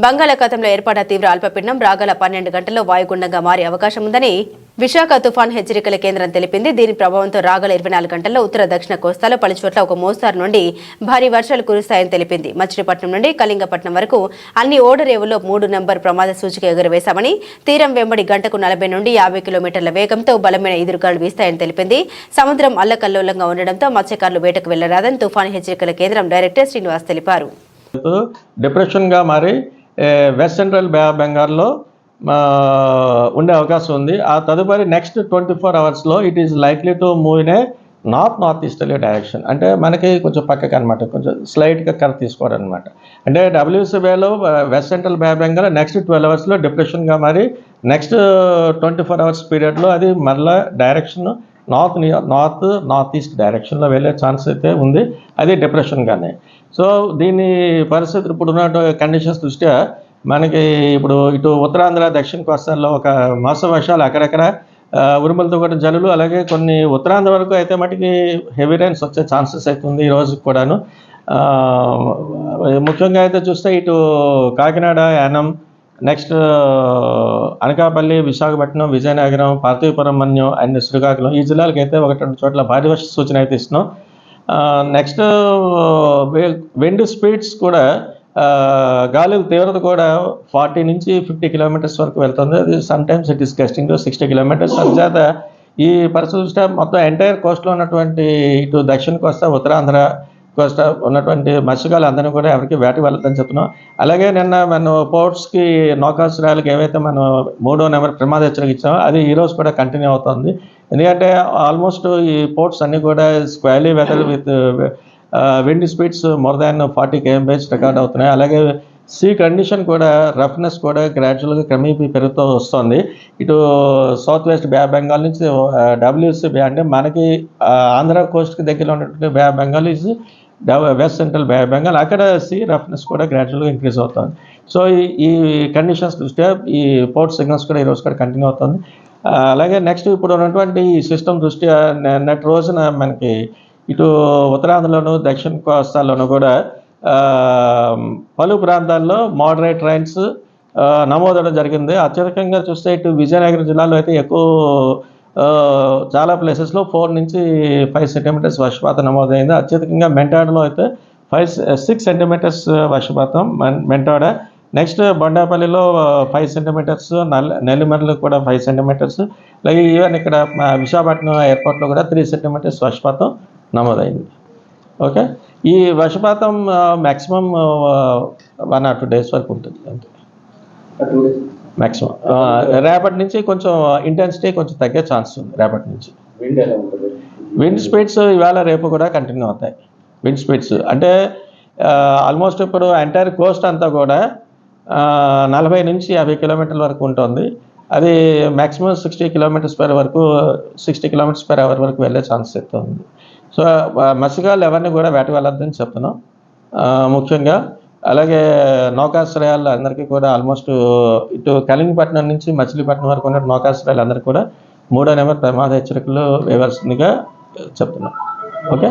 బంగాళాఖాతంలో ఏర్పడ్డ తీవ్ర అల్పపీడనం రాగల 12 గంటల్లో వాయుగుండంగా మారే అవకాశం ఉందని విశాఖ తుఫాన్ హెచ్చరికల కేంద్రం తెలిపింది. దీని ప్రభావంతో రాగల 24 గంటల్లో ఉత్తర దక్షిణ కోస్తాలో పలుచోట్ల ఒక మోస్తారు నుండి భారీ వర్షాలు కురుస్తాయని తెలిపింది. మచిలీపట్నం నుండి కళింగపట్నం వరకు అన్ని ఓడరేవుల్లో 3 నంబర్ ప్రమాద సూచిక ఎగురవేశామని, తీరం వెంబడి గంటకు 40 నుండి 50 కిలోమీటర్ల వేగంతో బలమైన ఎదురుగాలు వీస్తాయని తెలిపింది. సముద్రం అల్లకల్లోలంగా ఉండడంతో మత్స్యకారులు వేటకు వెళ్లరాదని తుఫాన్ హెచ్చరికల కేంద్రం డైరెక్టర్ శ్రీనివాస్ తెలిపారు. డిప్రెషన్గా మారి వెస్ట్ సెంట్రల్ బే ఆఫ్ బెంగాల్లో ఉండే అవకాశం ఉంది. ఆ తదుపరి నెక్స్ట్ 24 అవర్స్లో it is likely to move in a north easterly direction. అంటే మనకి కొంచెం పక్కకి అనమాట, కొంచెం స్లైట్గా కర్వ్ తీసుకోవడం అనమాట. అంటే డబ్ల్యూసీబీలో west central Bay of Bengal next 12 అవర్స్లో డిప్రెషన్గా మారి నెక్స్ట్ 24 అవర్స్ పీరియడ్లో అది మరలా డైరెక్షన్ నార్త్ ఈస్ట్ డైరెక్షన్లో వెళ్ళే ఛాన్స్ అయితే ఉంది, అది డిప్రెషన్గానే. సో దీని పరిస్థితులు ఇప్పుడున్న కండిషన్స్ దృష్ట్యా మనకి ఇప్పుడు ఇటు ఉత్తరాంధ్ర దక్షిణ కోస్తాల్లో ఒక మాస వర్షాలు అక్కడక్కడ ఉరుములతో కూడా జల్లులు, అలాగే కొన్ని ఉత్తరాంధ్ర వరకు అయితే మటుకి హెవీ రైన్స్ వచ్చే ఛాన్సెస్ అయితే ఉంది ఈ రోజు కూడాను. ముఖ్యంగా అయితే చూస్తే ఇటు కాకినాడ, యానం, నెక్స్ట్ అనకాపల్లి, విశాఖపట్నం, విజయనగరం, పార్థివపురం, మన్యం అండ్ శ్రీకాకుళం ఈ జిల్లాలకు అయితే 1-2 చోట్ల భారీ వర్ష సూచన అయితే ఇస్తున్నాం. నెక్స్ట్ విండ్ స్పీడ్స్ కూడా గాలి తీవ్రత కూడా 40 నుంచి 50 కిలోమీటర్స్ వరకు వెళ్తుంది. అది sometimes it is gusting to 60 kilometres. అందుచేత ఈ పరిస్థితి మొత్తం ఎంటైర్ కోస్ట్లో ఉన్నటువంటి ఇటు దక్షిణ కోస్తా, ఉత్తరాంధ్ర కోస్తా ఉన్నటువంటి మత్స్యకారులు అందరినీ కూడా ఎవరికి వేటకు వెళ్ళొద్దని చెప్తున్నాం. అలాగే నిన్న మనం పోర్ట్స్కి నౌకాశ్రయాలకు ఏవైతే మనం 3వ నెంబర్ ప్రమాద హెచ్చరిక ఇచ్చామో అది ఈరోజు కూడా కంటిన్యూ అవుతుంది. ఎందుకంటే ఆల్మోస్ట్ ఈ పోర్ట్స్ అన్నీ కూడా squally weather with wind speeds more than 40 km/h record అవుతున్నాయి. అలాగే సీ కండిషన్ కూడా రఫ్నెస్ కూడా గ్రాడ్యువల్గా క్రమేపీ పెరుగుతూ వస్తుంది. ఇటు south west Bay of Bengal నుంచి డబ్ల్యూసీ బే అంటే మనకి ఆంధ్ర కోస్ట్కి దగ్గరలో ఉన్నటువంటి Bay of Bengal is west central Bay of Bengal, అక్కడ సీ రఫ్నెస్ కూడా గ్రాడ్యువల్గా ఇంక్రీజ్ అవుతుంది. సో ఈ కండిషన్స్ దృష్ట్యా ఈ పోర్ట్ సిగ్నల్స్ కూడా ఈరోజు కూడా కంటిన్యూ అవుతుంది. అలాగే నెక్స్ట్ ఇప్పుడు ఉన్నటువంటి ఈ సిస్టమ్ దృష్ట్యా నెట్ రోజున మనకి ఇటు ఉత్తరాంధ్రలోను దక్షిణ కోస్తాల్లోనూ కూడా పలు ప్రాంతాల్లో మోడరేట్ రైన్స్ నమోదవడం జరిగింది. అత్యధికంగా చూస్తే ఇటు విజయనగరం జిల్లాలో అయితే ఎక్కువ చాలా ప్లేసెస్లో 4 నుంచి 5 సెంటీమీటర్స్ వర్షపాతం నమోదైంది. అత్యధికంగా మెంటాడలో అయితే 6 సెంటీమీటర్స్ వర్షపాతం మెంటాడ. నెక్స్ట్ బొండాపల్లిలో 5 సెంటీమీటర్స్, నెల్లిమర్లో కూడా 5 సెంటీమీటర్స్, అలాగే ఈవెన్ ఇక్కడ విశాఖపట్నం ఎయిర్పోర్ట్లో కూడా 3 సెంటీమీటర్స్ వర్షపాతం నమోదైంది. ఓకే, ఈ వర్షపాతం మ్యాక్సిమం 1 or 2 days వరకు ఉంటుంది అంతే మ్యాక్సిమం. రేపటి నుంచి కొంచెం ఇంటెన్సిటీ కొంచెం తగ్గే ఛాన్స్ ఉంది. రేపటి నుంచి విండ్ స్పీడ్స్ ఇవాళ రేపు కూడా కంటిన్యూ అవుతాయి. విండ్ స్పీడ్స్ అంటే ఆల్మోస్ట్ ఇప్పుడు ఎంటైర్ కోస్ట్ అంతా కూడా 40 నుంచి 50 కిలోమీటర్ల వరకు ఉంటుంది. అది మ్యాక్సిమం 60 km/h వరకు 60 km/h వరకు వెళ్ళే ఛాన్స్ అయితే ఉంది. సో మత్స్యకారులు ఎవరిని కూడా వేటకు వెళ్ళొద్దని చెప్తున్నాం ముఖ్యంగా. అలాగే నౌకాశ్రయాలు అందరికీ కూడా ఆల్మోస్ట్ ఇటు కళింగపట్నం నుంచి మచిలీపట్నం వరకు ఉన్న నౌకాశ్రయాలు అందరికీ కూడా 3వ నెంబర్ ప్రమాద హెచ్చరికలు వేయవలసిందిగా చెప్తున్నాం. ఓకే.